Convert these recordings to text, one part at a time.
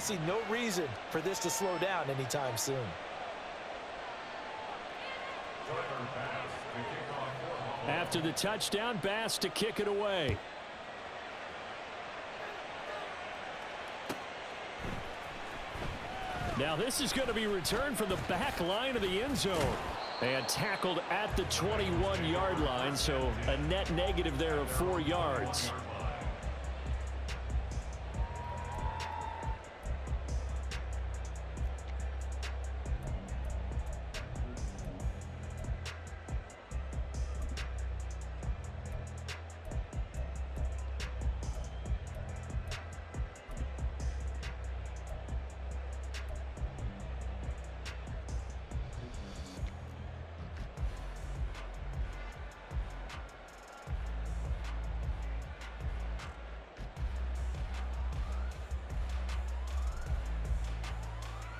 see no reason for this to slow down anytime soon. After the touchdown, Bass to kick it away. Now this is going to be returned from the back line of the end zone. And tackled at the 21-yard line, so a net negative there of 4 yards.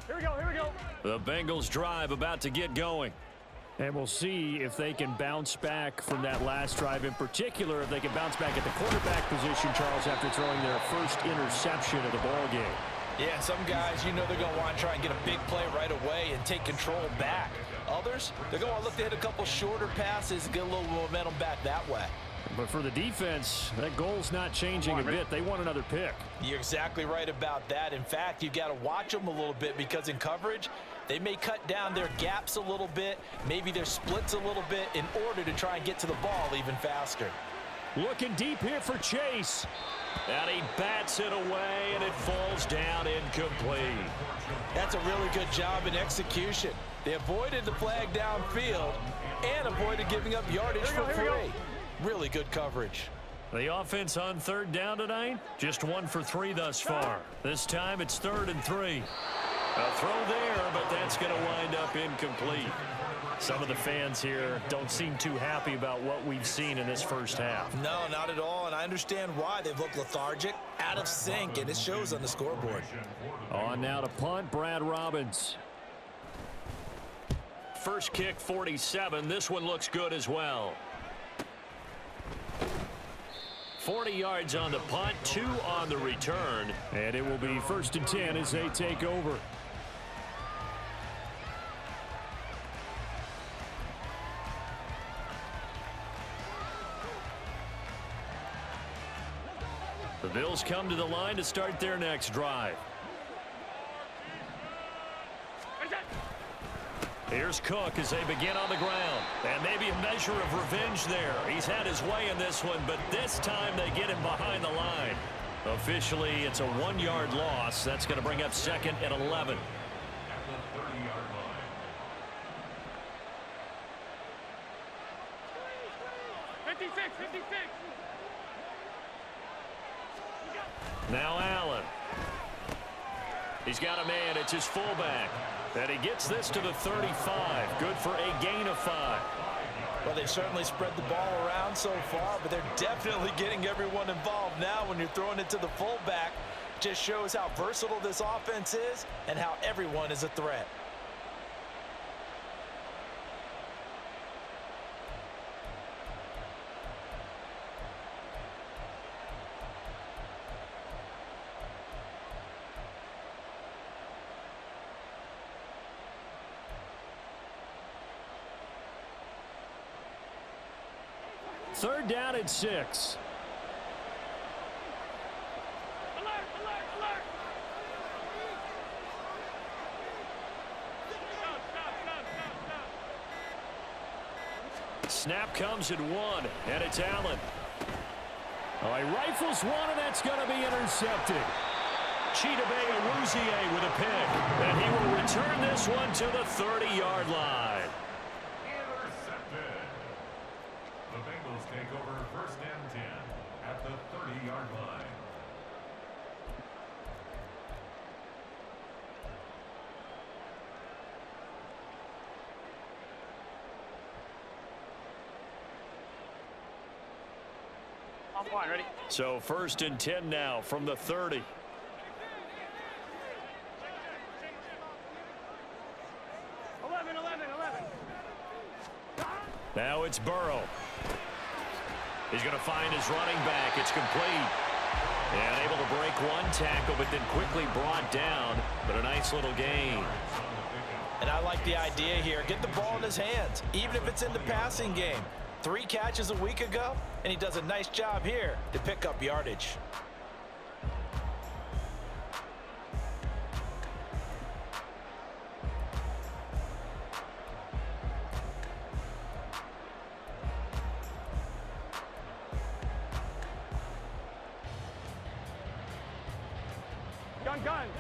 Here we go. The Bengals drive about to get going. And we'll see if they can bounce back from that last drive, in particular if they can bounce back at the quarterback position, Charles, after throwing their first interception of the ball game. Yeah, some guys, you know they're going to want to try and get a big play right away and take control back. Others, they're going to want to look to hit a couple shorter passes and get a little momentum back that way. But for the defense, that goal's not changing a bit. They want another pick. You're exactly right about that. In fact, you've got to watch them a little bit because in coverage, they may cut down their gaps a little bit, maybe their splits a little bit in order to try and get to the ball even faster. Looking deep here for Chase. And he bats it away, and it falls down incomplete. That's a really good job in execution. They avoided the flag downfield and avoided giving up yardage for free. Really good coverage. The offense on third down tonight, just 1 for 3 thus far. This time it's 3rd and 3. A throw there, but that's going to wind up incomplete. Some of the fans here don't seem too happy about what we've seen in this first half. No, not at all, and I understand why. They've looked lethargic, out of sync, and it shows on the scoreboard. On now to punt, Brad Robbins. First kick, 47. This one looks good as well. 40 yards on the punt, 2 on the return. And it will be 1st and 10 as they take over. The Bills come to the line to start their next drive. Here's Cook as they begin on the ground. And maybe a measure of revenge there. He's had his way in this one, but this time they get him behind the line. Officially, it's a 1-yard loss. That's going to bring up 2nd and 11. Now Allen. He's got a man. It's his fullback. And he gets this to the 35. Good for a gain of 5. Well, they've certainly spread the ball around so far, but they're definitely getting everyone involved now when you're throwing it to the fullback. Just shows how versatile this offense is and how everyone is a threat. Third down at 6. Snap comes at 1, and it's Allen. Oh, he rifles one, and that's going to be intercepted. Chidobe Awuzie with a pick, and he will return this one to the 30-yard line. Intercepted. The Bengals take over 1st and 10 at the 30-yard line. I'm fine, ready? So 1st and 10 now from the 30. Now it's Burrow. He's going to find his running back. It's complete. And able to break one tackle, but then quickly brought down nice little gain. And I like the idea here. Get the ball in his hands, even if it's in the passing game. 3 catches a week ago, and he does a nice job here to pick up yardage.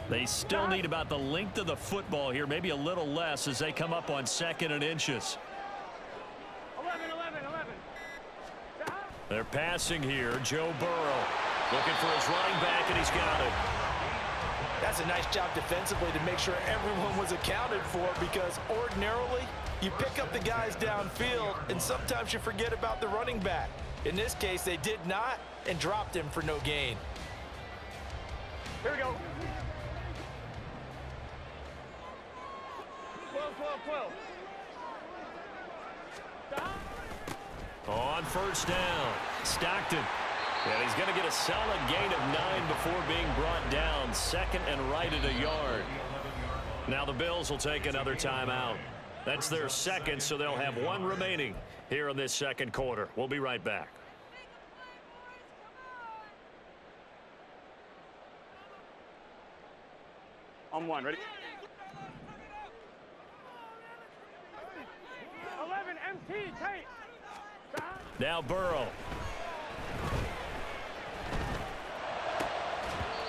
They still need about the length of the football here, maybe a little less as they come up on 2nd and inches. 11. They're passing here. Joe Burrow looking for his running back, and he's got it. That's a nice job defensively to make sure everyone was accounted for, because ordinarily you pick up the guys downfield and sometimes you forget about the running back. In this case, they did not and dropped him for no gain. Here we go. 12. On 1st down, Stockton. And he's going to get a solid gain of 9 before being brought down. 2nd and right at a yard. Now the Bills will take another timeout. That's their 2nd, so they'll have 1 remaining here in this 2nd quarter. We'll be right back. On 1, ready? 11, MT, tight. Now Burrow.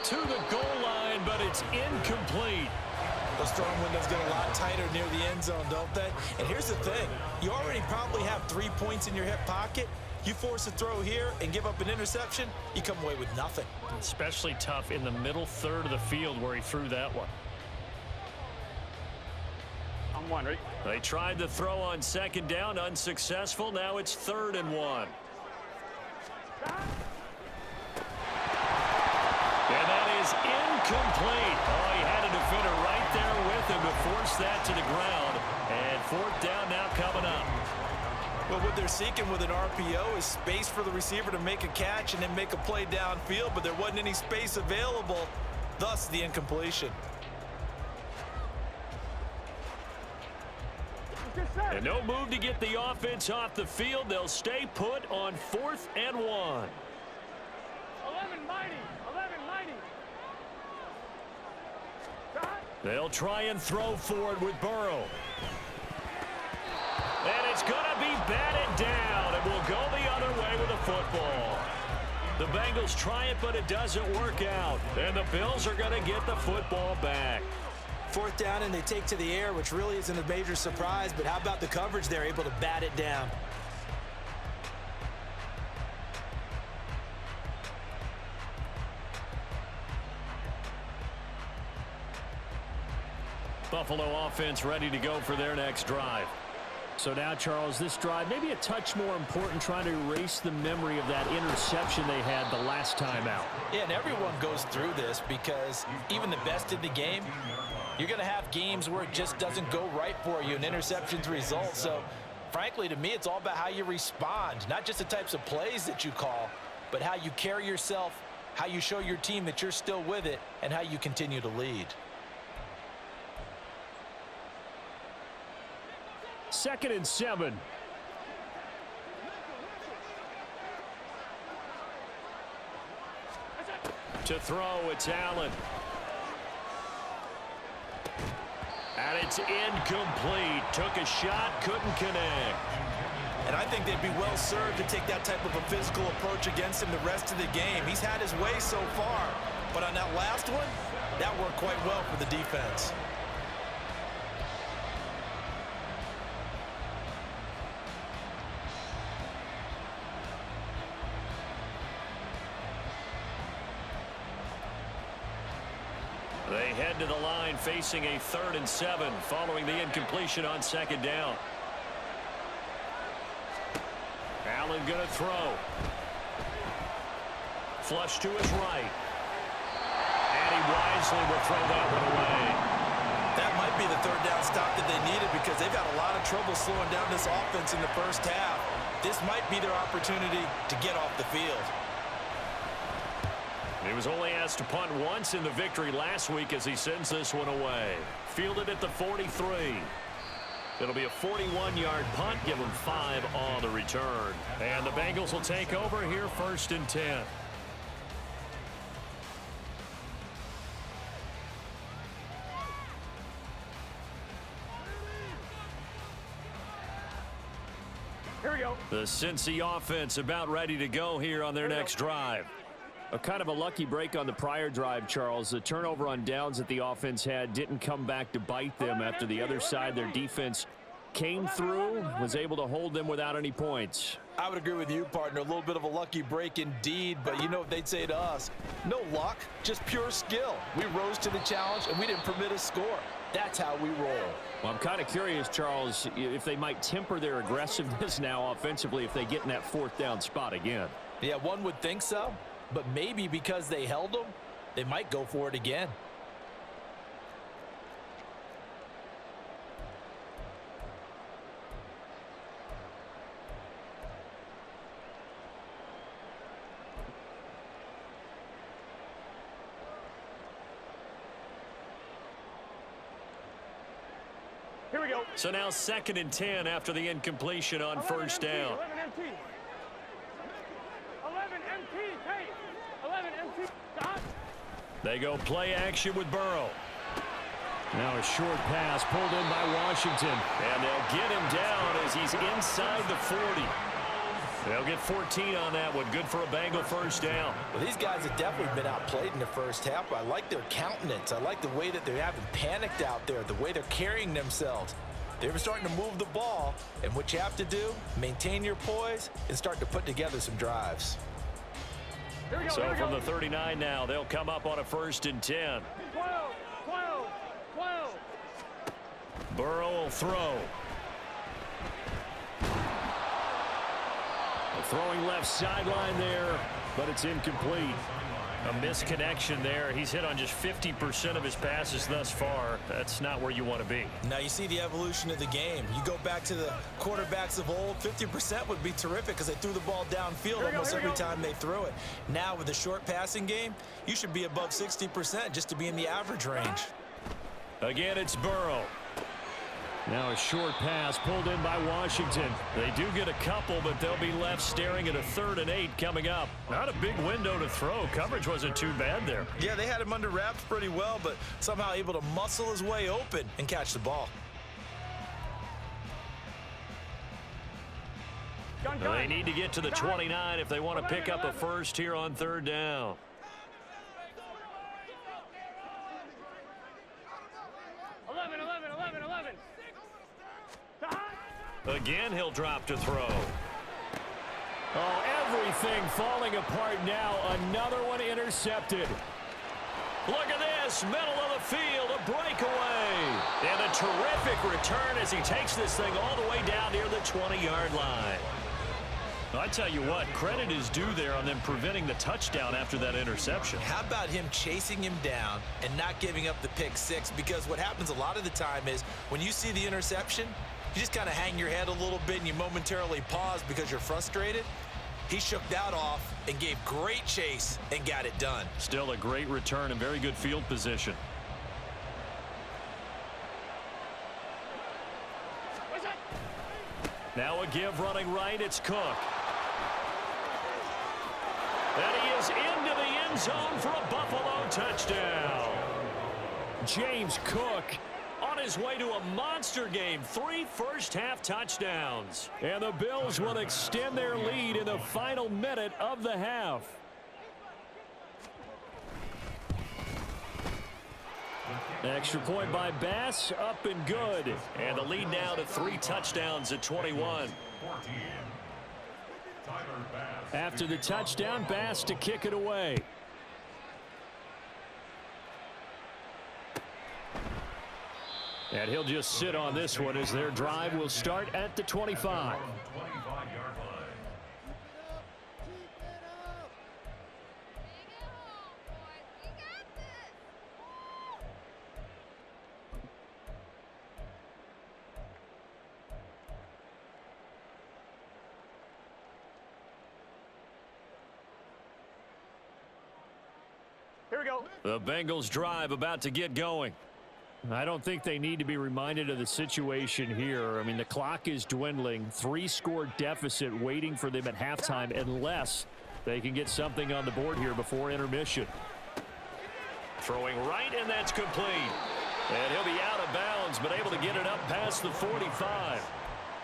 To the goal line, but it's incomplete. Those throwing windows get a lot tighter near the end zone, don't they? And here's the thing. You already probably have 3 points in your hip pocket. You force a throw here and give up an interception, you come away with nothing. Especially tough in the middle third of the field where he threw that one. On 1, ready? They tried to throw on 2nd down, unsuccessful. Now it's 3rd and 1. And that is incomplete. Oh, he had a defender right there with him to force that to the ground. And 4th down now coming up. Well, what they're seeking with an RPO is space for the receiver to make a catch and then make a play downfield, but there wasn't any space available, thus the incompletion. And no move to get the offense off the field. They'll stay put on 4th and 1. 11, mighty. They'll try and throw for it with Burrow. And it's going to be batted down. It will go the other way with the football. The Bengals try it, but it doesn't work out. And the Bills are going to get the football back. 4th down, and they take to the air, which really isn't a major surprise, but how about the coverage? They're able to bat it down. Buffalo offense ready to go for their next drive. So now, Charles, this drive maybe a touch more important, trying to erase the memory of that interception they had the last time out. Yeah, and everyone goes through this because even the best in the game, you're going to have games where it just doesn't go right for you and interceptions result. So, frankly, to me, it's all about how you respond, not just the types of plays that you call, but how you carry yourself, how you show your team that you're still with it, and how you continue to lead. 2nd and 7. To throw, it's Allen. And it's incomplete. Took a shot, couldn't connect. And I think they'd be well served to take that type of a physical approach against him the rest of the game. He's had his way so far, but on that last one, that worked quite well for the defense. They head to the line facing a 3rd and 7 following the incompletion on 2nd down. Allen going to throw. Flush to his right. And he wisely will throw that one away. That might be the 3rd down stop that they needed because they've had a lot of trouble slowing down this offense in the first half. This might be their opportunity to get off the field. He was only asked to punt once in the victory last week as he sends this one away. Fielded at the 43. It'll be a 41-yard punt. Give him 5 on the return. And the Bengals will take over here 1st and 10. Here we go. The Cincy offense about ready to go here on their next drive. A kind of a lucky break on the prior drive, Charles. The turnover on downs that the offense had didn't come back to bite them after the other side. Their defense came through, was able to hold them without any points. I would agree with you, partner. A little bit of a lucky break indeed, but you know what they'd say to us? No luck, just pure skill. We rose to the challenge, and we didn't permit a score. That's how we roll. Well, I'm kind of curious, Charles, if they might temper their aggressiveness now offensively if they get in that 4th down spot again. Yeah, one would think so, but maybe because they held them, they might go for it again. Here we go. So now 2nd and 10 after the incompletion on 1st down. 11 MT. 11 MT. Tate. 11 MT. Dot. They go play action with Burrow. Now a short pass pulled in by Washington. And they'll get him down as he's inside the 40. They'll get 14 on that one. Good for a Bengal 1st down. Well, these guys have definitely been outplayed in the first half. I like their countenance. I like the way that they haven't panicked out there, the way they're carrying themselves. They're starting to move the ball, and what you have to do, maintain your poise and start to put together some drives. Here we go. So from the 39 now, they'll come up on a 1st and 10. 12. 12. 12. Burrow will throw. Throwing left sideline there, but it's incomplete. A misconnection there. He's hit on just 50% of his passes thus far. That's not where you want to be. Now you see the evolution of the game. You go back to the quarterbacks of old, 50% would be terrific because they threw the ball downfield almost every time they threw it. Now with the short passing game, you should be above 60% just to be in the average range. Again, it's Burrow. Now a short pass pulled in by Washington. They do get a couple, but they'll be left staring at a 3rd and 8 coming up. Not a big window to throw. Coverage wasn't too bad there. Yeah, they had him under wraps pretty well, but somehow able to muscle his way open and catch the ball. They need to get to the 29 if they want to pick up a 1st here on 3rd down. 11. 11. 11. 11. Again, he'll drop to throw. Oh, everything falling apart now. Another one intercepted. Look at this, middle of the field, a breakaway. And a terrific return as he takes this thing all the way down near the 20-yard line. I tell you what, credit is due there on them preventing the touchdown after that interception. How about him chasing him down and not giving up the pick 6? Because what happens a lot of the time is when you see the interception, you just kind of hang your head a little bit and you momentarily pause because you're frustrated. He shook that off and gave great chase and got it done. Still a great return and very good field position. Now a give running right, it's Cook. And he is into the end zone for a Buffalo touchdown. James Cook on his way to a monster game. 3 first-half touchdowns. And the Bills will extend their lead in the final minute of the half. Extra point by Bass, up and good. And the lead now to 3 touchdowns at 21. After the touchdown, Bass to kick it away. And he'll just sit on this one as their drive will start at the 25. we go. The Bengals drive about to get going. I don't think they need to be reminded of the situation here. I mean, the clock is dwindling. 3-score deficit waiting for them at halftime unless they can get something on the board here before intermission. Throwing right, and that's complete. And he'll be out of bounds, but able to get it up past the 45.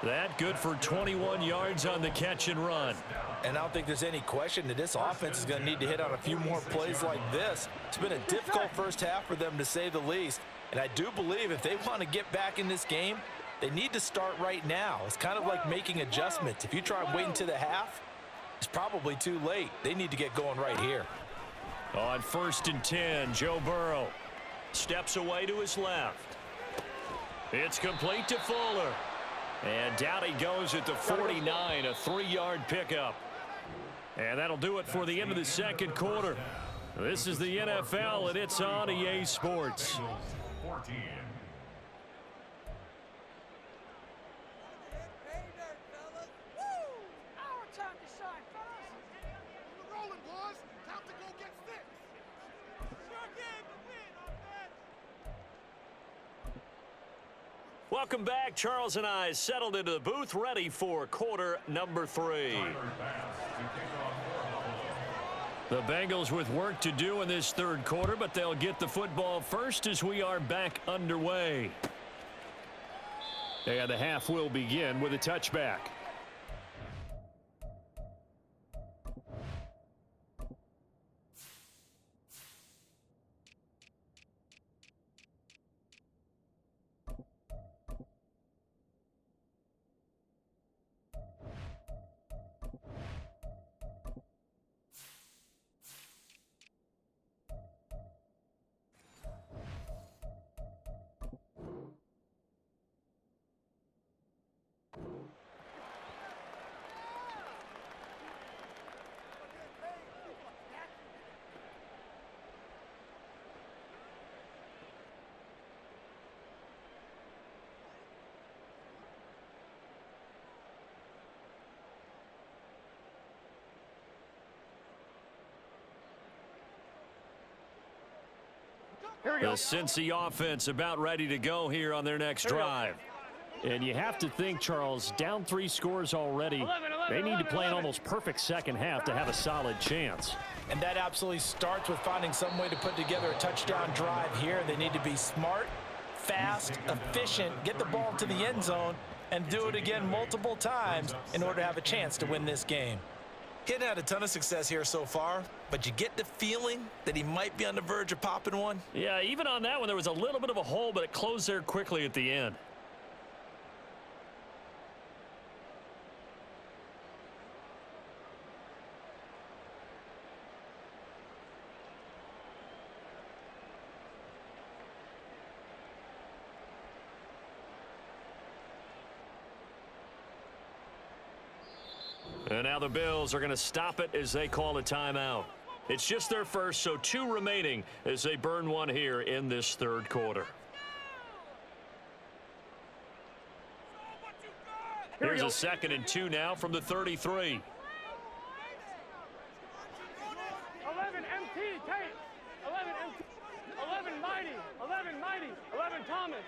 That good for 21 yards on the catch and run. And I don't think there's any question that this offense is going to need to hit on a few more plays like this. It's been a difficult first half for them, to say the least. And I do believe if they want to get back in this game, they need to start right now. It's kind of like making adjustments. If you try and wait until the half, it's probably too late. They need to get going right here. On 1st and 10, Joe Burrow steps away to his left. It's complete to Fuller. And down he goes at the 49, a 3-yard pickup. And that'll do it for the end of the second quarter. This is the NFL, and it's on EA Sports. 14. Welcome back. Charles and I settled into the booth, ready for quarter number 3. The Bengals with work to do in this third quarter, but they'll get the football first as we are back underway. And the half will begin with a touchback. The Cincy offense about ready to go here on their next drive. And you have to think, Charles, down 3 scores already. They need to play an almost perfect second half to have a solid chance. And that absolutely starts with finding some way to put together a touchdown drive here. They need to be smart, fast, efficient, get the ball to the end zone, and do it again multiple times in order to have a chance to win this game. He hadn't had a ton of success here so far, but you get the feeling that he might be on the verge of popping one. Yeah, even on that one, there was a little bit of a hole, but it closed there quickly at the end. And now the Bills are going to stop it as they call a timeout. It's just their first, so 2 remaining as they burn one here in this third quarter. Here's a 2nd and 2 now from the 33. 11 MT, Tate. 11 MT. 11 Mighty. 11 Mighty. 11 Thomas.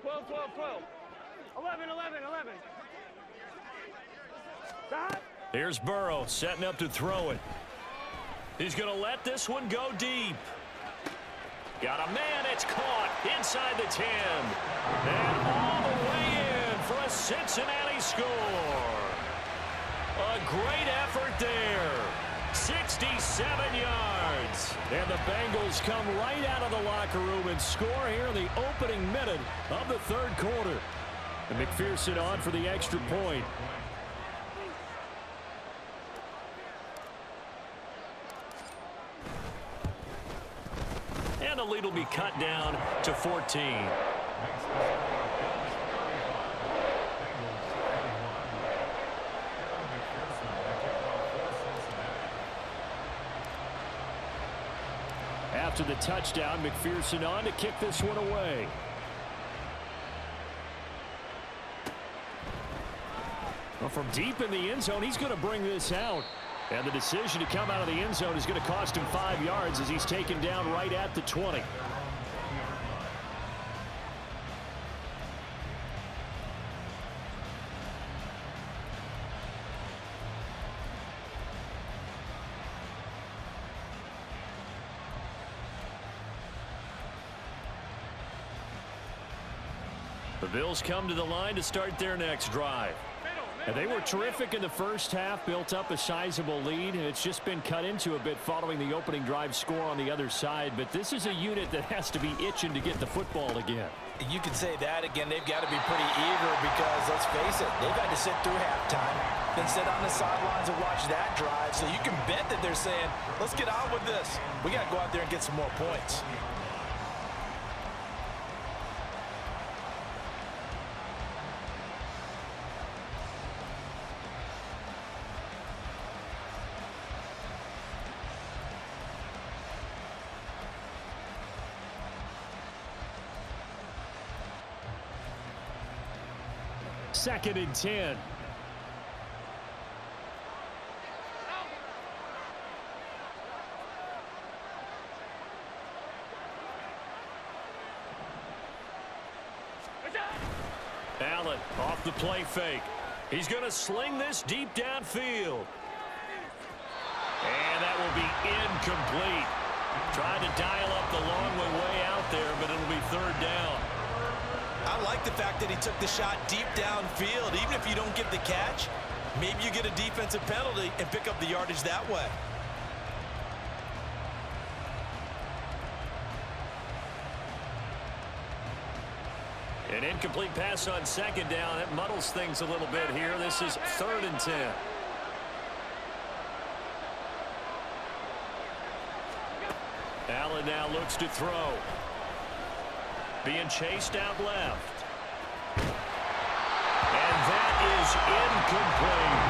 12, 12, 12. 11, 11, 11. Stop. Here's Burrow setting up to throw it. He's going to let this one go deep. Got a man, it's caught inside the 10. And all the way in for a Cincinnati score. A great effort there. 67 yards. And the Bengals come right out of the locker room and score here in the opening minute of the third quarter. And McPherson on for the extra point. And the lead will be cut down to 14. After the touchdown, McPherson on to kick this one away. Well, from deep in the end zone, he's going to bring this out. And the decision to come out of the end zone is going to cost him 5 yards as he's taken down right at the 20. The Bills come to the line to start their next drive. And they were terrific in the first half, built up a sizable lead, and it's just been cut into a bit following the opening drive score on the other side. But this is a unit that has to be itching to get the football again. You can say that again. They've got to be pretty eager because, let's face it, they've had to sit through halftime, then sit on the sidelines and watch that drive. So you can bet that they're saying, let's get on with this. We got to go out there and get some more points. Second and 10. Allen off the play fake. He's going to sling this deep downfield. And that will be incomplete. Trying to dial up the long way out there, but it'll be third down. I like the fact that he took the shot deep downfield. Even if you don't get the catch, maybe you get a defensive penalty and pick up the yardage that way. An incomplete pass on second down. It muddles things a little bit here. This is third and 10. Allen now looks to throw. Being chased out left. And that is incomplete.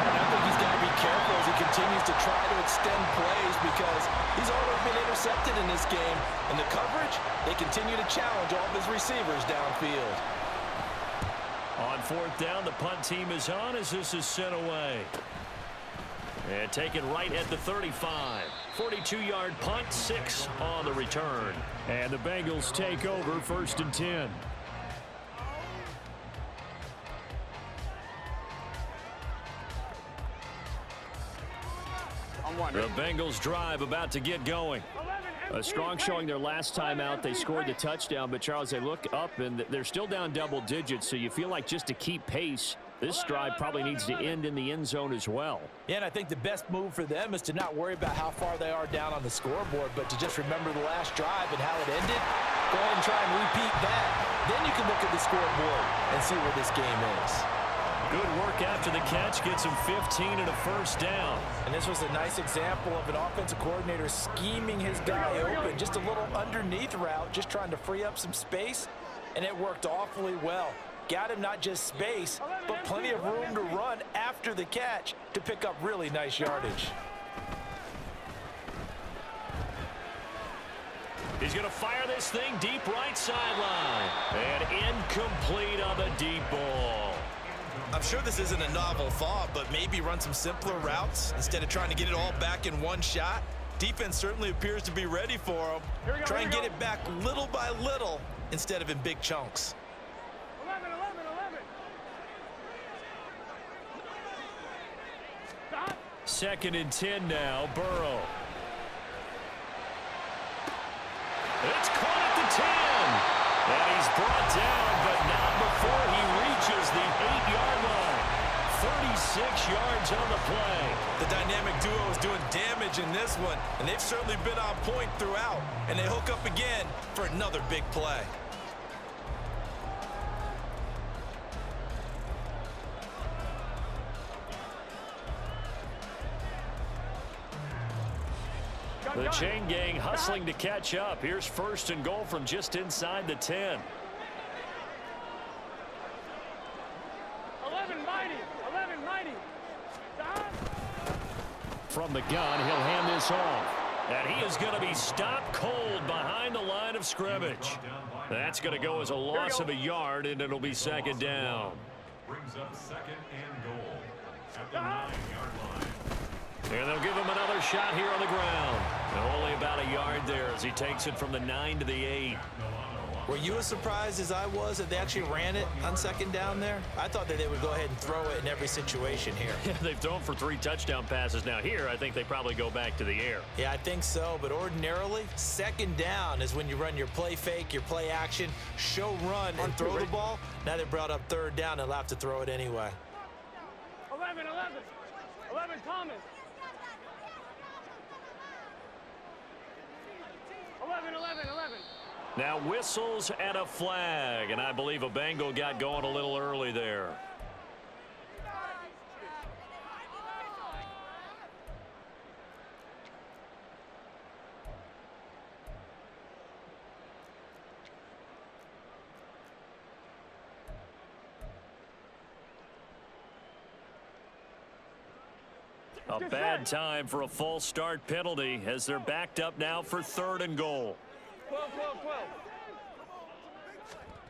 And I think he's got to be careful as he continues to try to extend plays because he's already been intercepted in this game. And the coverage, they continue to challenge all of his receivers downfield. On fourth down, the punt team is on as this is sent away. And taken right at the 35. 42-yard punt, 6 on the return. And the Bengals take over first and 10. The Bengals drive about to get going. A strong showing their last time out. They scored the touchdown, but Charles, they look up and they're still down double digits, so you feel like just to keep pace, this drive probably needs to end in the end zone as well. Yeah, and I think the best move for them is to not worry about how far they are down on the scoreboard, but to just remember the last drive and how it ended. Go ahead and try and repeat that. Then you can look at the scoreboard and see where this game is. Good work after the catch. Gets him 15 and a first down. And this was a nice example of an offensive coordinator scheming his guy open. Just a little underneath route, just trying to free up some space, and it worked awfully well. Got him not just space, but plenty of room to run after the catch to pick up really nice yardage. He's going to fire this thing deep right sideline. And incomplete on the deep ball. I'm sure this isn't a novel thought, but maybe run some simpler routes instead of trying to get it all back in one shot. Defense certainly appears to be ready for him. Try and get it back little by little instead of in big chunks. 11. Stop. Second and 10 now. Burrow. It's caught at the 10. And he's brought down, but not before he reaches the 8-yard line. 36 yards on the play. The dynamic duo is doing damage in this one, and they've certainly been on point throughout. And they hook up again for another big play. The chain gang hustling to catch up. Here's first and goal from just inside the 10. 11 mighty. Stop. From the gun, he'll hand this off. And he is going to be stopped cold behind the line of scrimmage. That's going to go as a loss of a yard, and it'll be second down. Brings up second and goal at the 9-yard line. And they'll give him another shot here on the ground. Only about a yard there as he takes it from the 9 to the 8. Were you as surprised as I was that they actually ran it on second down there? I thought that they would go ahead and throw it in every situation here. Yeah, they've thrown for 3 touchdown passes. Now here, I think they probably go back to the air. Yeah, I think so, but ordinarily, second down is when you run your play fake, your play action, show run, and throw the ball. Now they brought up third down, they'll have to throw it anyway. 11, 11. 11, Thomas. 11, 11, 11. Now whistles and a flag, and I believe a Bengal got going a little early there. A bad time for a false start penalty as they're backed up now for 3rd and goal. 12, 12,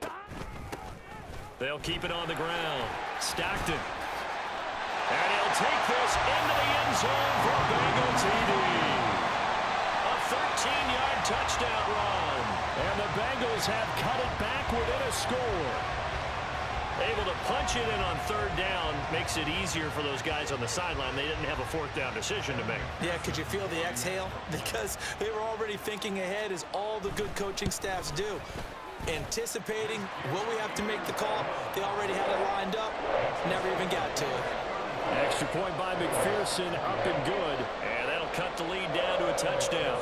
12. They'll keep it on the ground. Stockton. And he'll take this into the end zone for a Bengal TD. A 13-yard touchdown run. And the Bengals have cut it back within a score. Able to punch it in on 3rd down makes it easier for those guys on the sideline. They didn't have a 4th down decision to make. Yeah, could you feel the exhale? Because they were already thinking ahead, as all the good coaching staffs do. Anticipating, will we have to make the call? They already had it lined up, never even got to it. Extra point by McPherson, up and good. And that'll cut the lead down to a touchdown.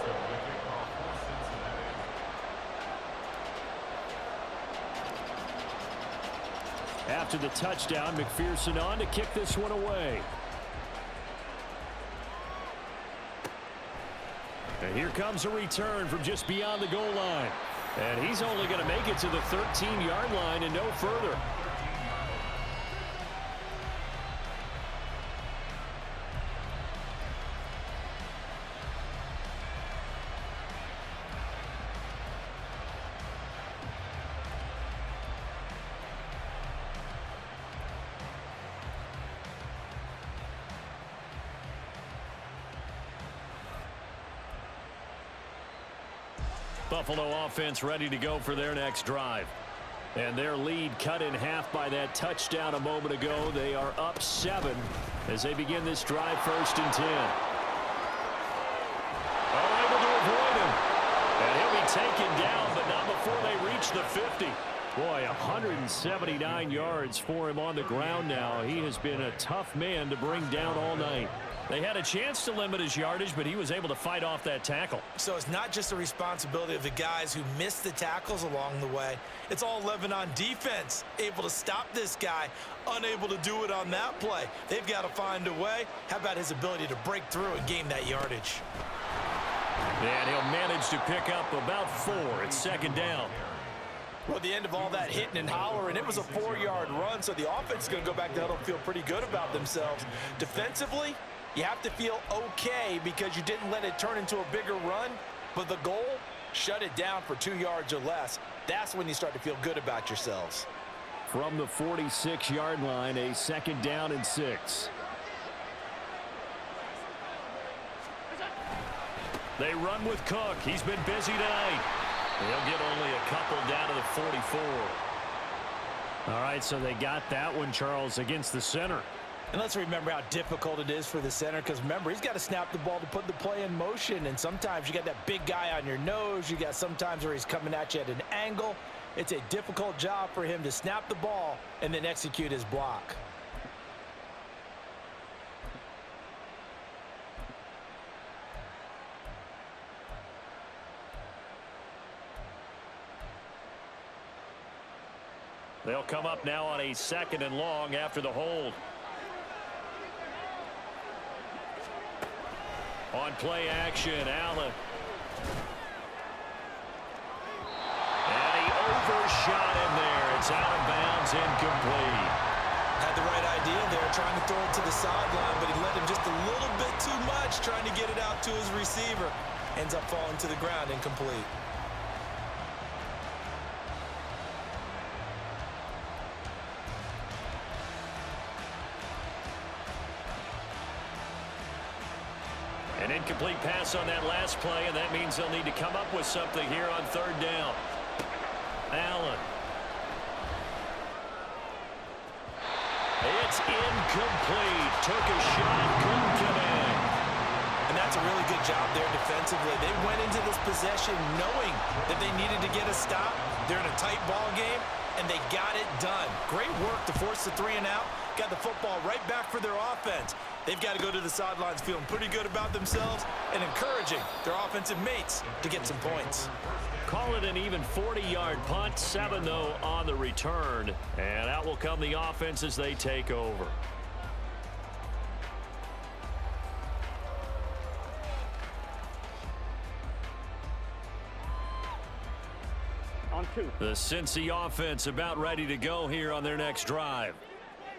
After the touchdown, McPherson on to kick this one away. And here comes a return from just beyond the goal line. And he's only going to make it to the 13-yard line and no further. Buffalo offense ready to go for their next drive. And their lead cut in half by that touchdown a moment ago. They are up 7 as they begin this drive, 1st and 10. Able to avoid him. And he'll be taken down, but not before they reach the 50. Boy, 179 yards for him on the ground now. He has been a tough man to bring down all night. They had a chance to limit his yardage, but he was able to fight off that tackle. So it's not just the responsibility of the guys who missed the tackles along the way. It's all 11 on defense, able to stop this guy, unable to do it on that play. They've got to find a way. How about his ability to break through and gain that yardage? And he'll manage to pick up about 4. It's 2nd down. Well, at the end of all that hitting and hollering, it was a 4-yard run, so the offense is going to go back to huddle and feel pretty good about themselves. Defensively, you have to feel okay because you didn't let it turn into a bigger run, but the goal, shut it down for 2 yards or less. That's when you start to feel good about yourselves. From the 46-yard line, a 2nd down and 6. They run with Cook. He's been busy tonight. They'll get only a couple down to the 44. All right, so they got that one, Charles, against the center. And let's remember how difficult it is for the center, because remember, he's got to snap the ball to put the play in motion, and sometimes you got that big guy on your nose. You got sometimes where he's coming at you at an angle. It's a difficult job for him to snap the ball and then execute his block. They'll come up now on a 2nd and long after the hold. On play action, Allen. And he overshot him there. It's out of bounds, incomplete. Had the right idea there, trying to throw it to the sideline, but he let him just a little bit too much, trying to get it out to his receiver. Ends up falling to the ground, incomplete. incomplete pass on that last play, and that means they'll need to come up with something here on third down. Allen. It's incomplete. Took a shot, couldn't connect. And that's a really good job there defensively. They went into this possession knowing that they needed to get a stop. They're in a tight ball game, and they got it done. Great work to force the 3 and out. Got the football right back for their offense. They've got to go to the sidelines feeling pretty good about themselves and encouraging their offensive mates to get some points. Call it an even 40-yard punt, 7-0 on the return. And out will come the offense as they take over. On 2. The Cincy offense about ready to go here on their next drive.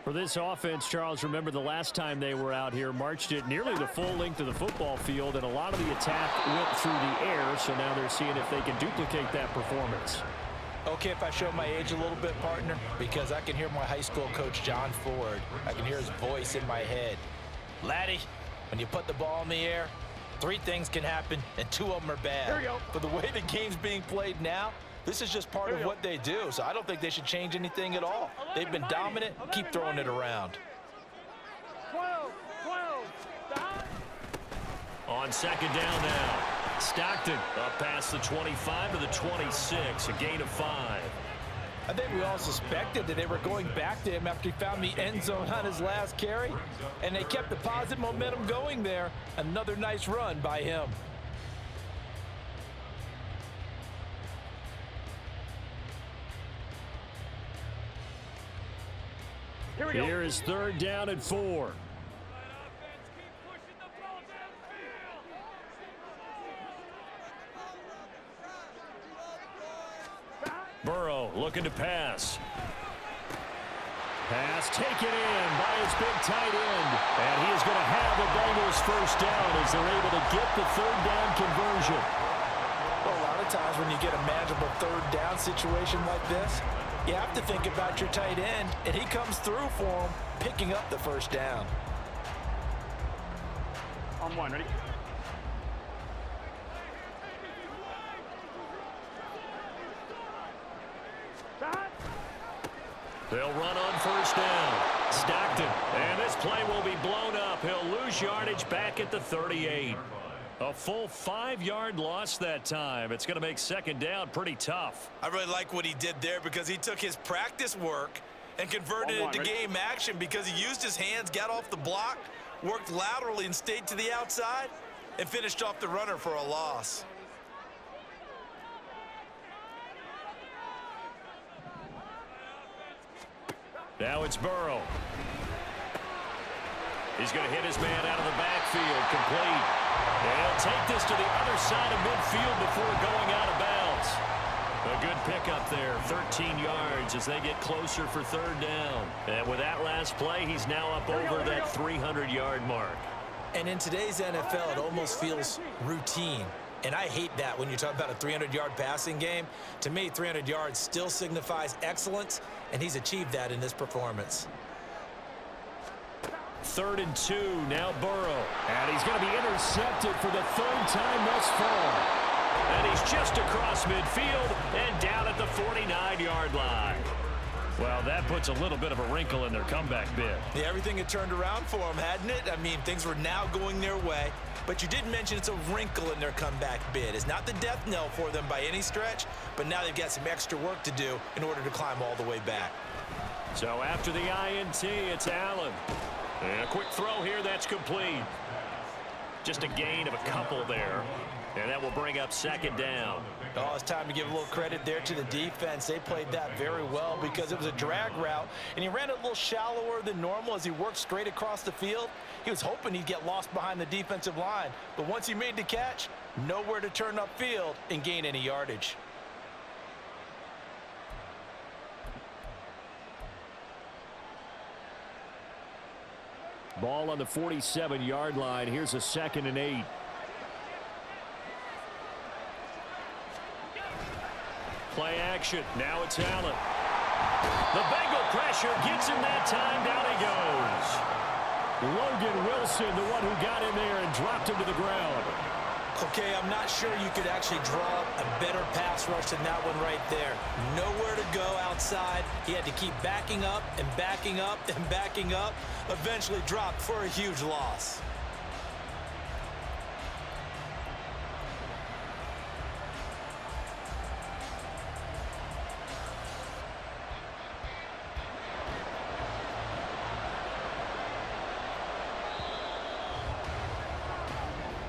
For this offense, Charles, remember the last time they were out here, marched it nearly the full length of the football field, and a lot of the attack went through the air, so now they're seeing if they can duplicate that performance. Okay, if I show my age a little bit, partner, because I can hear my high school coach, John Ford. I can hear his voice in my head. Laddie, when you put the ball in the air, 3 things can happen, and 2 of them are bad. Here you go. But the way the game's being played now, this is just part of what they do, so I don't think they should change anything at all. They've been dominant. Keep throwing it around. 12, down. On second down now. Stockton up past the 25 to the 26, a gain of 5. I think we all suspected that they were going back to him after he found the end zone on his last carry, and they kept the positive momentum going there. Another nice run by him. Here is third down and 4. Burrow looking to pass. Pass taken in by his big tight end. And he is going to have the Bengals first down as they're able to get the third down conversion. Well, a lot of times when you get a manageable third down situation like this, you have to think about your tight end, and he comes through for him, picking up the first down. On 1, ready? They'll run on first down. Stockton, and this play will be blown up. He'll lose yardage back at the 38. A full 5-yard loss that time. It's going to make second down pretty tough. I really like what he did there because he took his practice work and converted it to game action because he used his hands, got off the block, worked laterally and stayed to the outside, and finished off the runner for a loss. Now it's Burrow. He's going to hit his man out of the backfield, complete. And he'll take this to the other side of midfield before going out of bounds. A good pickup there, 13 yards as they get closer for third down. And with that last play, he's now up over that 300-yard mark. And in today's NFL, it almost feels routine. And I hate that when you talk about a 300-yard passing game. To me, 300 yards still signifies excellence, and he's achieved that in this performance. 3rd and 2, now Burrow. And he's going to be intercepted for the 3rd time thus far. And he's just across midfield and down at the 49-yard line. Well, that puts a little bit of a wrinkle in their comeback bid. Yeah, everything had turned around for them, hadn't it? I mean, things were now going their way. But you did mention it's a wrinkle in their comeback bid. It's not the death knell for them by any stretch, but now they've got some extra work to do in order to climb all the way back. So after the INT, it's Allen. And a quick throw here, that's complete. Just a gain of a couple there. And that will bring up second down. Oh, it's time to give a little credit there to the defense. They played that very well because it was a drag route, and he ran it a little shallower than normal as he worked straight across the field. He was hoping he'd get lost behind the defensive line, but once he made the catch, nowhere to turn upfield and gain any yardage. Ball on the 47-yard line. Here's a 2nd and 8. Play action. Now it's Allen. The Bengal pressure gets him that time. Down he goes. Logan Wilson, the one who got in there and dropped him to the ground. Okay, I'm not sure you could actually draw up a better pass rush than that one right there. Nowhere to go outside. He had to keep backing up and backing up and backing up. Eventually dropped for a huge loss.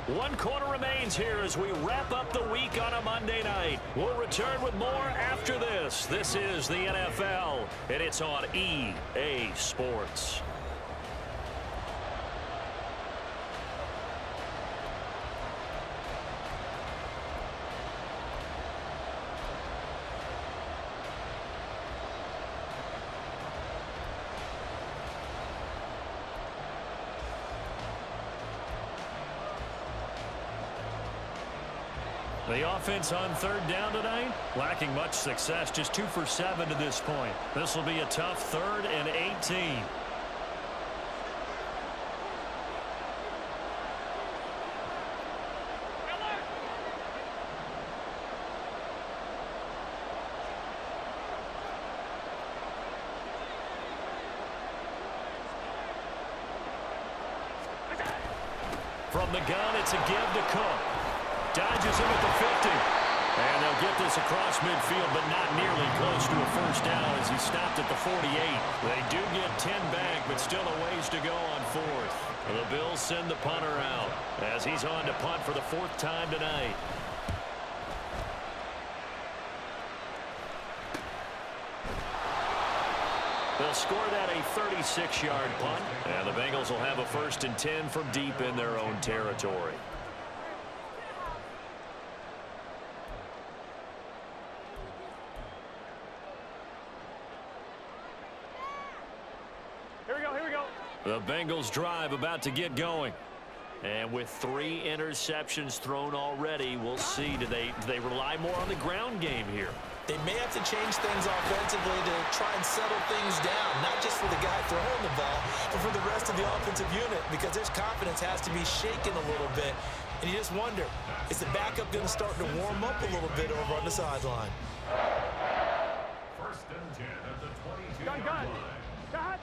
One quarter remains here as we wrap up the week on a Monday night. We'll return with more after this. This is the NFL, and it's on EA Sports. The offense on third down tonight, lacking much success, just 2 for 7 to this point. This will be a tough 3rd and 18. From the gun, it's a give to Cook. Dodges him at the 50. And they'll get this across midfield, but not nearly close to a first down as he stopped at the 48. They do get 10 back, but still a ways to go on 4th. The Bills send the punter out as he's on to punt for the 4th time tonight. They'll score that a 36-yard punt, and the Bengals will have a 1st and 10 from deep in their own territory. The Bengals drive about to get going. And with 3 interceptions thrown already, we'll see. Do they rely more on the ground game here? They may have to change things offensively to try and settle things down, not just for the guy throwing the ball, but for the rest of the offensive unit, because their confidence has to be shaken a little bit. And you just wonder, is the backup going to start to warm up a little bit over on the sideline? 1st and 10 at the 22-yard Gun. line. Got.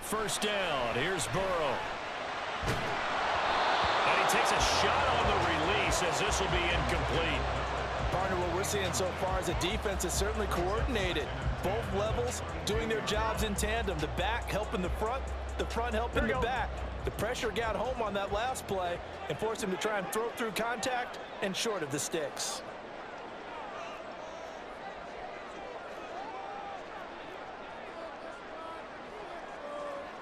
First down. Here's Burrow. And he takes a shot on the release as this will be incomplete. Partner, what we're seeing so far is the defense is certainly coordinated. Both levels doing their jobs in tandem. The back helping the front helping the back. The pressure got home on that last play and forced him to try and throw through contact and short of the sticks.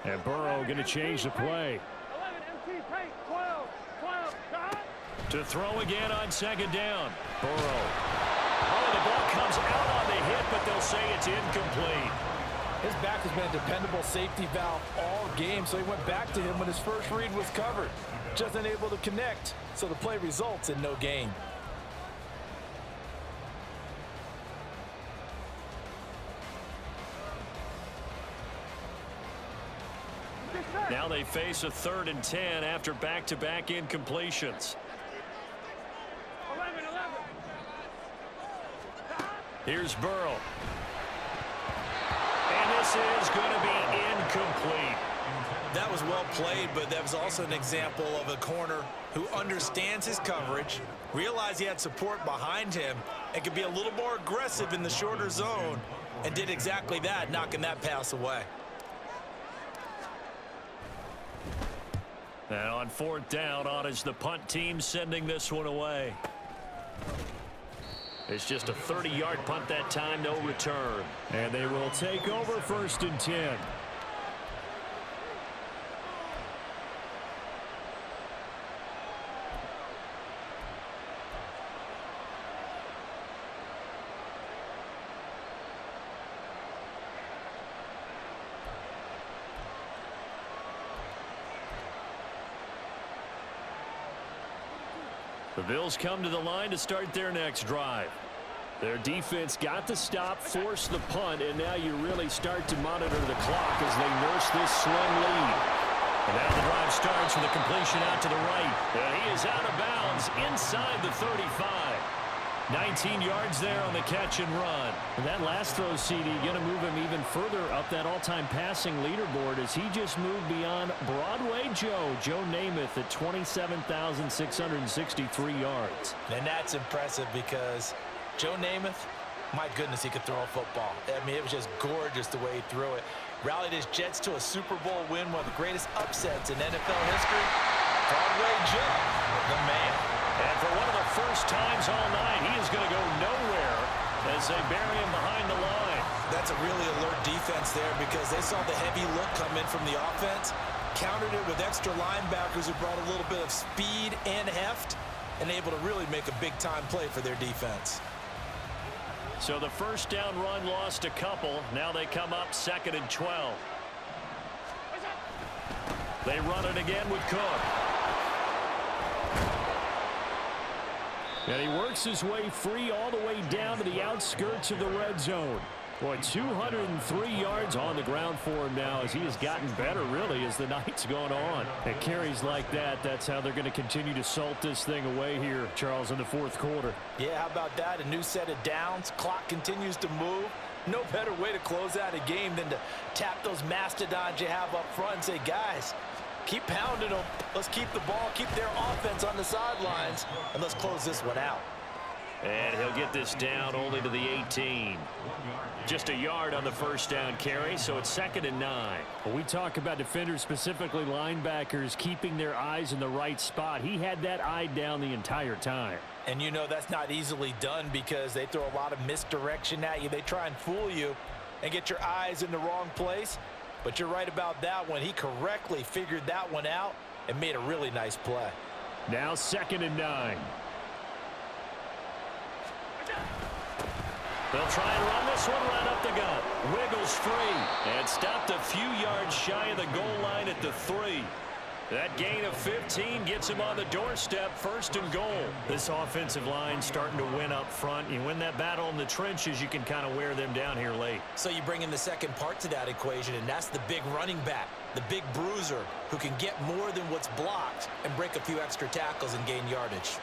And Burrow going to change the play. 11 MT take 12. Got. To throw again on 2nd down. Burrow. Oh, the ball comes out on the hit, but they'll say it's incomplete. His back has been a dependable safety valve all game, so he went back to him when his first read was covered. Just unable to connect, so the play results in no gain. Now they face a 3rd and 10 after back-to-back incompletions. 11. Here's Burrow. And this is going to be incomplete. That was well played, but that was also an example of a corner who understands his coverage, realized he had support behind him, and could be a little more aggressive in the shorter zone, and did exactly that, knocking that pass away. And on 4th down, on is the punt team sending this one away. It's just a 30-yard punt that time, no return. And they will take over 1st and 10. The Bills come to the line to start their next drive. Their defense got the stop, forced the punt, and now you really start to monitor the clock as they nurse this slim lead. And now the drive starts with a completion out to the right. And he is out of bounds inside the 35. 19 yards there on the catch and run. And that last throw, CD, going to move him even further up that all-time passing leaderboard as he just moved beyond Broadway Joe Namath at 27,663 yards. And that's impressive because Joe Namath, my goodness, he could throw a football. I mean, it was just gorgeous the way he threw it. Rallied his Jets to a Super Bowl win, one of the greatest upsets in NFL history. Broadway Joe, the man. And for one of the first times all night, he is going to go nowhere as they bury him behind the line. That's a really alert defense there because they saw the heavy look come in from the offense, countered it with extra linebackers who brought a little bit of speed and heft, and able to really make a big-time play for their defense. So the first down run lost a couple. Now they come up 2nd and 12. They run it again with Cook. And he works his way free all the way down to the outskirts of the red zone. Boy, 203 yards on the ground for him now as he has gotten better, really, as the night's gone on. And carries like that, that's how they're going to continue to salt this thing away here, Charles, in the fourth quarter. Yeah, how about that? A new set of downs. Clock continues to move. No better way to close out a game than to tap those mastodons you have up front and say, guys, keep pounding them. Let's keep the ball, keep their offense on the sidelines, and let's close this one out. And he'll get this down only to the 18. Just a yard on the first down carry, so it's 2nd and 9. When we talk about defenders, specifically linebackers, keeping their eyes in the right spot, he had that eye down the entire time. And you know that's not easily done because they throw a lot of misdirection at you. They try and fool you and get your eyes in the wrong place. But you're right about that one. He correctly figured that one out and made a really nice play. Now 2nd and 9. They'll try and run this one right up the gut. Wiggles free and stopped a few yards shy of the goal line at the 3. That gain of 15 gets him on the doorstep, 1st and goal. This offensive line starting to win up front. You win that battle in the trenches, you can kind of wear them down here late. So you bring in the second part to that equation, and that's the big running back, the big bruiser who can get more than what's blocked and break a few extra tackles and gain yardage.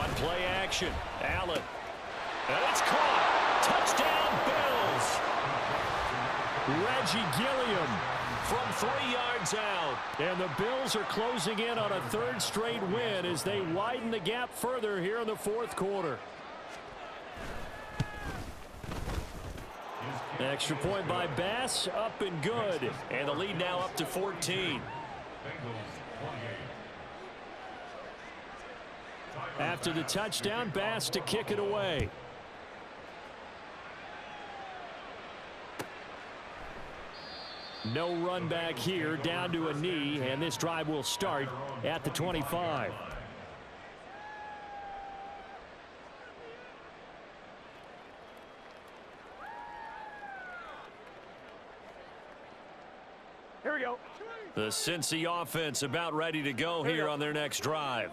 On play action, Allen. And it's caught. Touchdown, Bills. Reggie Gilliam from 3 yards out. And the Bills are closing in on a 3rd straight win as they widen the gap further here in the fourth quarter. Extra point by Bass, up and good. And the lead now up to 14. After the touchdown, Bass to kick it away. No run back here, down to a knee, and this drive will start at the 25. Here we go. The Cincy offense about ready to go here on their next drive.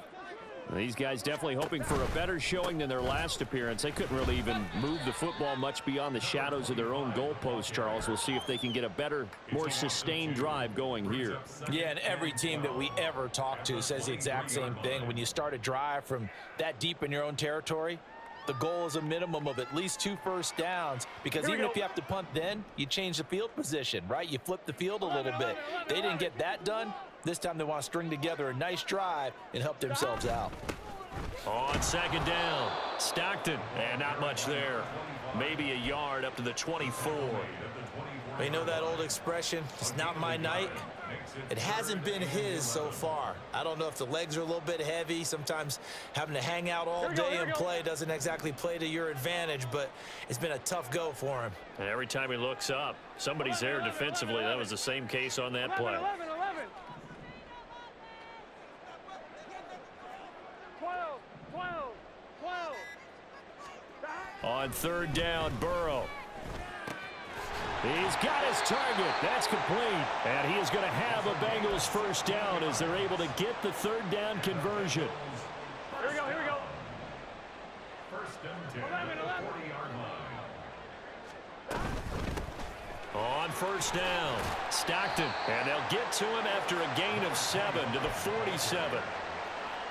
These guys definitely hoping for a better showing than their last appearance. They couldn't really even move the football much beyond the shadows of their own goalpost, Charles. We'll see if they can get a better, more sustained drive going here. Yeah, and every team that we ever talk to says the exact same thing. When you start a drive from that deep in your own territory, the goal is a minimum of at least 2 first downs, because even if you have to punt then, you change the field position, right? You flip the field a little bit. They didn't get that done. This time they want to string together a nice drive and help themselves out. On 2nd down, Stockton, and not much there. Maybe a yard up to the 24. You know that old expression, it's not my night? It hasn't been his so far. I don't know if the legs are a little bit heavy. Sometimes having to hang out all day and play doesn't exactly play to your advantage, but it's been a tough go for him. And every time he looks up, somebody's there defensively. That was the same case on that play. 11. 12. On 3rd down, Burrow. He's got his target. That's complete. And he is going to have a Bengals first down as they're able to get the 3rd down conversion. Here we go. first down. Stockton, and they'll get to him after a gain of 7 to the 47.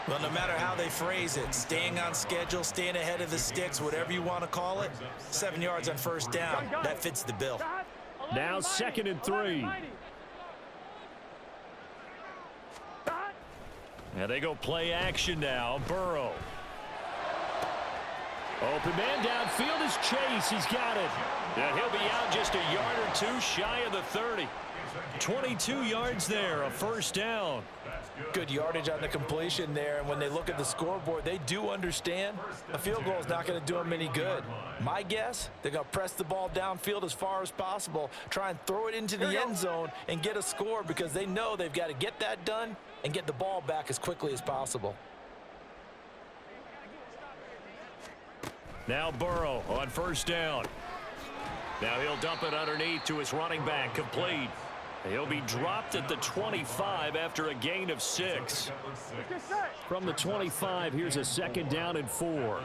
Well, no matter how they phrase it, staying on schedule, staying ahead of the sticks, whatever you want to call it, 7 yards on first down, that fits the bill. Now 2nd and 3. And they go play action now. Burrow. Open man downfield is Chase. He's got it. And he'll be out just a yard or two shy of the 30. 22 yards there, a first down. Good yardage on the completion there, and when they look at the scoreboard, they do understand a field goal is not going to do them any good. My guess, they're going to press the ball downfield as far as possible, try and throw it into the end zone and get a score because they know they've got to get that done and get the ball back as quickly as possible. Now Burrow on first down. Now he'll dump it underneath to his running back, complete. He'll be dropped at the 25 after a gain of 6. From the 25, here's a 2nd down and 4.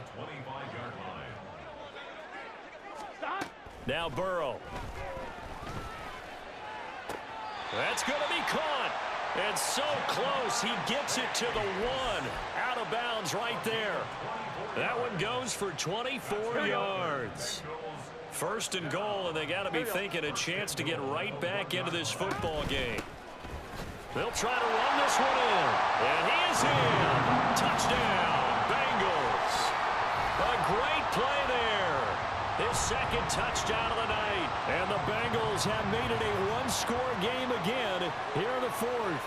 Now Burrow. That's going to be caught. And so close, he gets it to the 1. Out of bounds right there. That one goes for 24 yards. 1st and goal, and they got to be thinking a chance to get right back into this football game. They'll try to run this one in. And he is in. Touchdown, Bengals. A great play there. His 2nd touchdown of the night. And the Bengals have made it a one-score game again here in the 4th.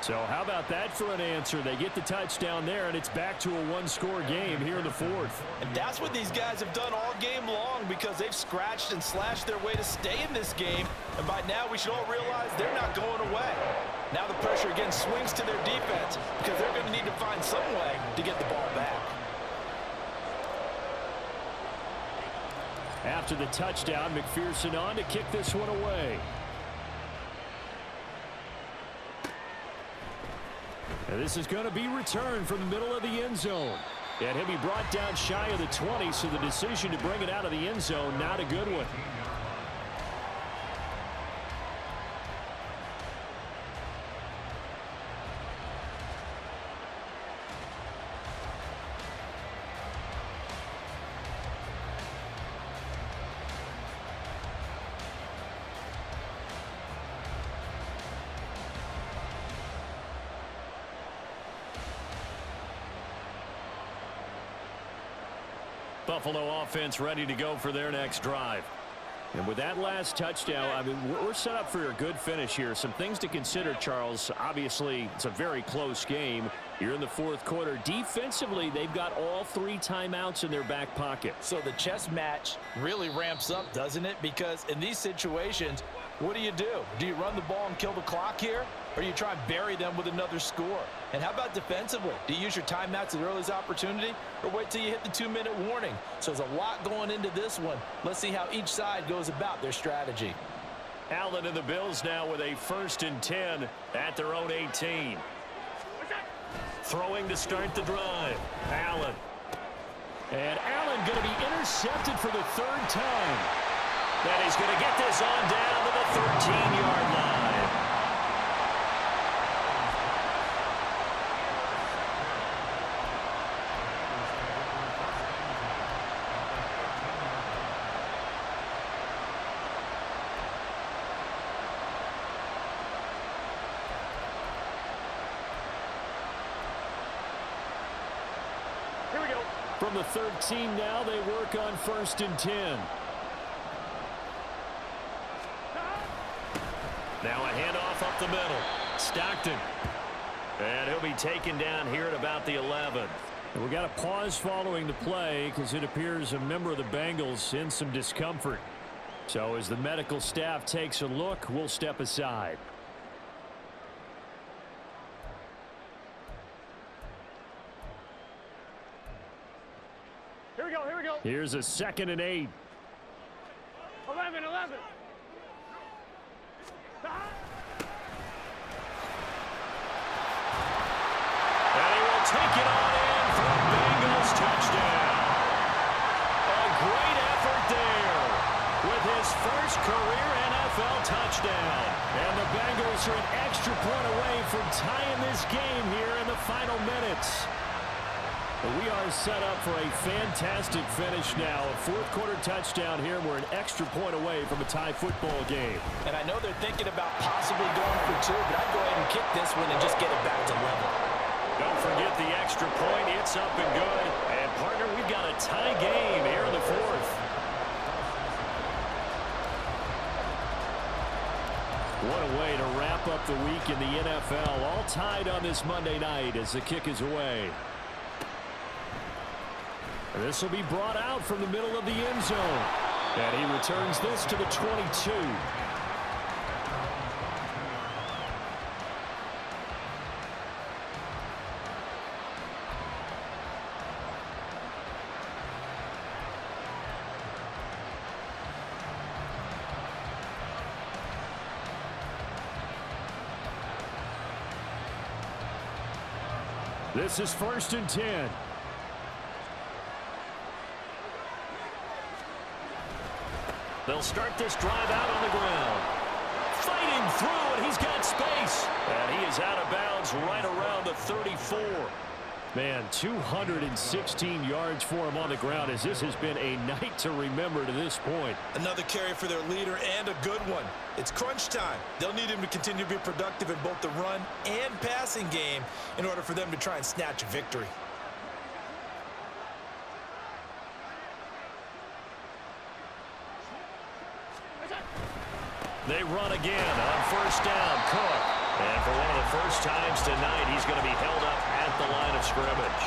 So how about that for an answer? They get the touchdown there, and it's back to a one-score game here in the 4th. And that's what these guys have done all game long because they've scratched and slashed their way to stay in this game. And by now, we should all realize they're not going away. Now the pressure again swings to their defense because they're going to need to find some way to get the ball back. After the touchdown, McPherson on to kick this one away. And this is going to be returned from the middle of the end zone. And he'll be brought down shy of the 20, so the decision to bring it out of the end zone, not a good one. Buffalo offense ready to go for their next drive. And with that last touchdown, I mean, we're set up for a good finish here. Some things to consider, Charles. Obviously, it's a very close game. You're in the 4th quarter. Defensively, they've got all 3 timeouts in their back pocket. So the chess match really ramps up, doesn't it? Because in these situations, what do? Do you run the ball and kill the clock here? Or do you try and bury them with another score? And how about defensively? Do you use your timeouts at the earliest opportunity? Or wait till you hit the 2-minute warning? So there's a lot going into this one. Let's see how each side goes about their strategy. Allen and the Bills now with a 1st and 10 at their own 18. Throwing to start the drive. Allen. And Allen going to be intercepted for the 3rd time. And he's going to get this on down to the 13-yard line. From the 13 now, they work on 1st and 10. Now a handoff up the middle. Stockton. And he'll be taken down here at about the 11. And we got a pause following the play because it appears a member of the Bengals in some discomfort. So as the medical staff takes a look, we'll step aside. Here we go. Here's a 2nd and 8. 11. And he will take it on in for a Bengals touchdown. A great effort there with his first career touchdown. And the Bengals are an extra point away from tying this game here in the final minutes. We are set up for a fantastic finish now. A fourth-quarter touchdown here. We're an extra point away from a tie football game. And I know they're thinking about possibly going for two, but I'd go ahead and kick this one and just get it back to level. Don't forget the extra point. It's up and good. And, partner, we've got a tie game here in the fourth. What a way to wrap up the week in the NFL. All tied on this Monday night as the kick is away. This will be brought out from the middle of the end zone. And he returns this to the 22. This is 1st and 10. They'll start this drive out on the ground. Fighting through, and he's got space. And he is out of bounds right around the 34. Man, 216 yards for him on the ground as this has been a night to remember to this point. Another carry for their leader and a good one. It's crunch time. They'll need him to continue to be productive in both the run and passing game in order for them to try and snatch a victory. They run again on 1st down. Cook. And for one of the first times tonight, he's going to be held up at the line of scrimmage.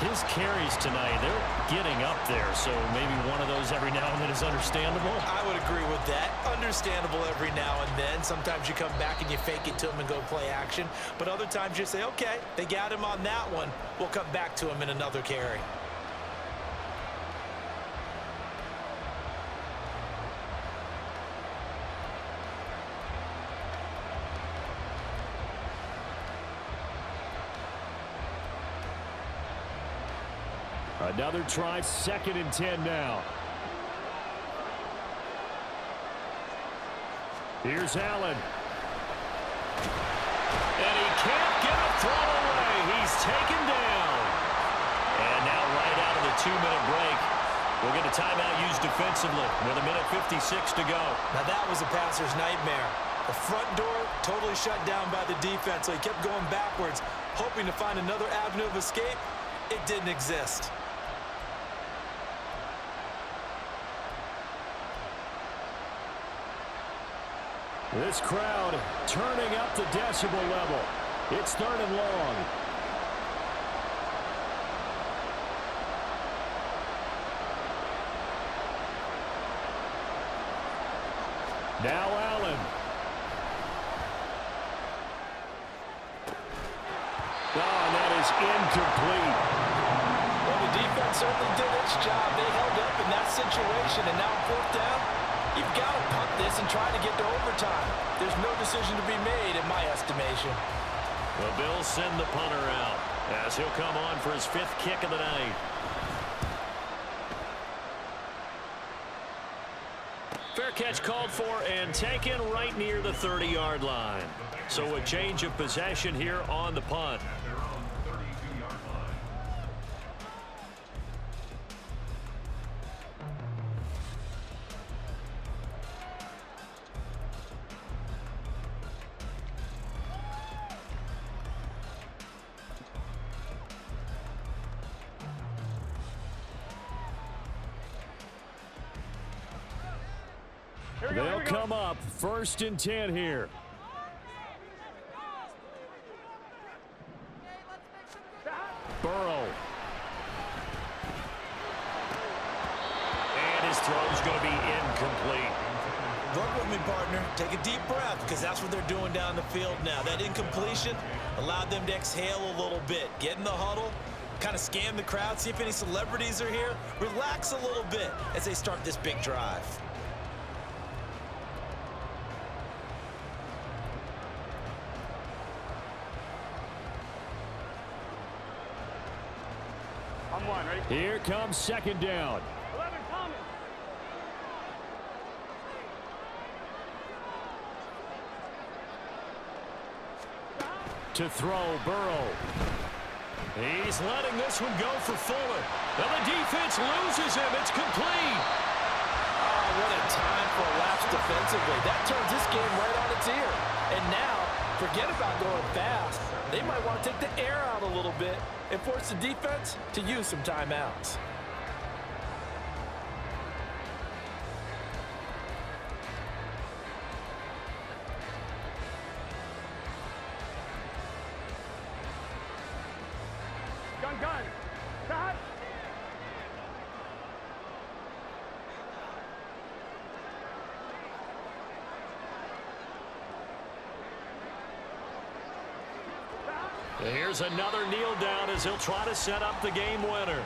His carries tonight, they're getting up there, so maybe one of those every now and then is understandable. I would agree with that. Understandable every now and then. Sometimes you come back and you fake it to him and go play action. But other times you say, okay, they got him on that one. We'll come back to him in another carry. Another try, 2nd and 10 now. Here's Allen. And he can't get a throw away. He's taken down. And now right out of the 2-minute break, we'll get a timeout used defensively with 1:56 to go. Now that was a passer's nightmare. The front door totally shut down by the defense, so he kept going backwards, hoping to find another avenue of escape. It didn't exist. This crowd turning up the decibel level. It's 3rd and long. Now Allen. Oh, and that is incomplete. Well, the defense certainly did its job. They held up in that situation, and now 4th down. You've got to punt this and try to get to overtime. There's no decision to be made in my estimation. The Bills send the punter out as he'll come on for his 5th kick of the night. Fair catch called for and taken right near the 30-yard line. So a change of possession here on the punt. They'll come up 1st and 10 here. Burrow. And his throw's going to be incomplete. Work with me, partner. Take a deep breath, because that's what they're doing down the field now. That incompletion allowed them to exhale a little bit. Get in the huddle, kind of scan the crowd, see if any celebrities are here. Relax a little bit as they start this big drive. Here comes 2nd down. 11 coming. To throw, Burrow. He's letting this one go for Fuller. And the defense loses him. It's complete. Oh, what a time for a lapse defensively. That turns this game right on its ear. And now, forget about going fast. They might want to take the air out a little bit and force the defense to use some timeouts. Gun. Cut. Here's another kneel down as he'll try to set up the game winner.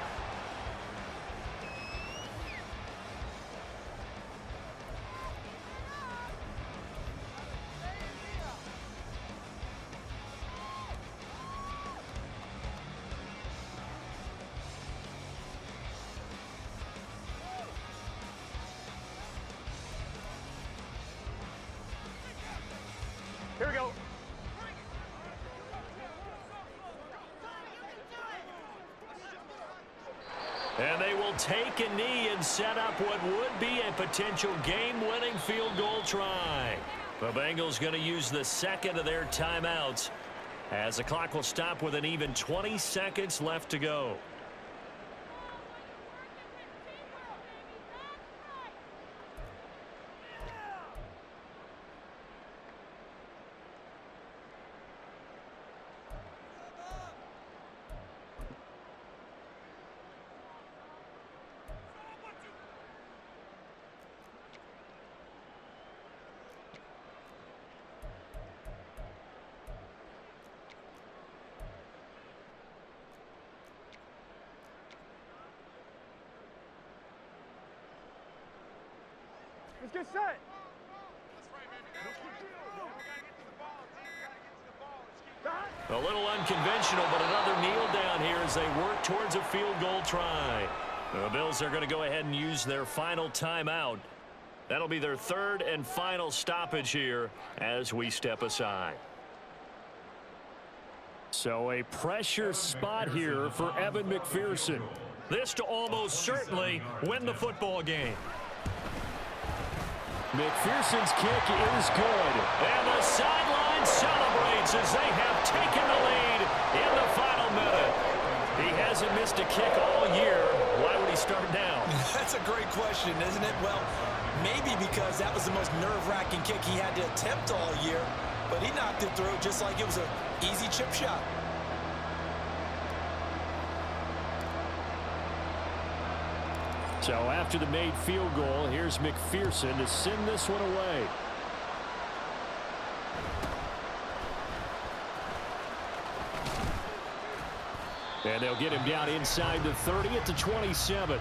Here we go. And they will take a knee and set up what would be a potential game-winning field goal try. The Bengals going to use the second of their timeouts as the clock will stop with an even 20 seconds left to go. Let's get set. A little unconventional, but another kneel down here as they work towards a field goal try. The Bills are going to go ahead and use their final timeout. That'll be their third and final stoppage here as we step aside. So a pressure spot here for Evan McPherson. This to almost certainly win the football game. McPherson's kick is good. And the sideline celebrates as they have taken the lead in the final minute. He hasn't missed a kick all year. Why would he start now? That's a great question, isn't it? Well, maybe because that was the most nerve-wracking kick he had to attempt all year, but he knocked it through just like it was an easy chip shot. So after the made field goal, here's McPherson to send this one away. And they'll get him down inside the 30 at the 27.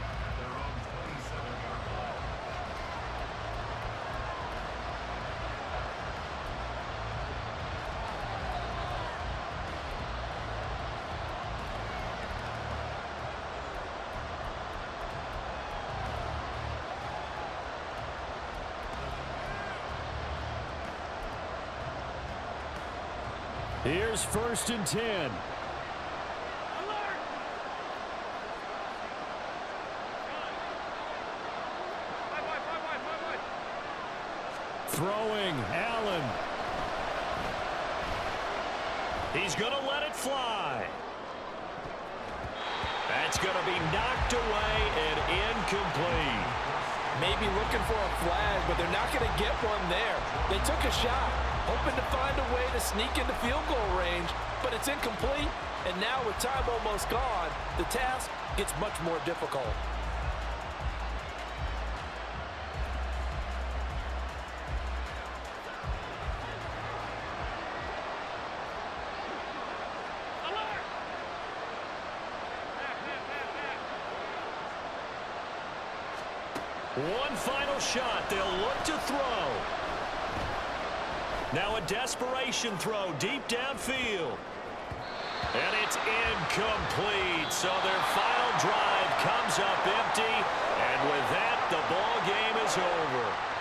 Here's 1st and 10. Throwing, Allen. He's going to let it fly. That's going to be knocked away and incomplete. Maybe looking for a flag, but they're not going to get one there. They took a shot, hoping to find a way to sneak into field goal range, but it's incomplete. And now with time almost gone, the task gets much more difficult. One final shot. They'll look to throw. Now a desperation throw deep downfield. And it's incomplete. So their final drive comes up empty. And with that, the ball game is over.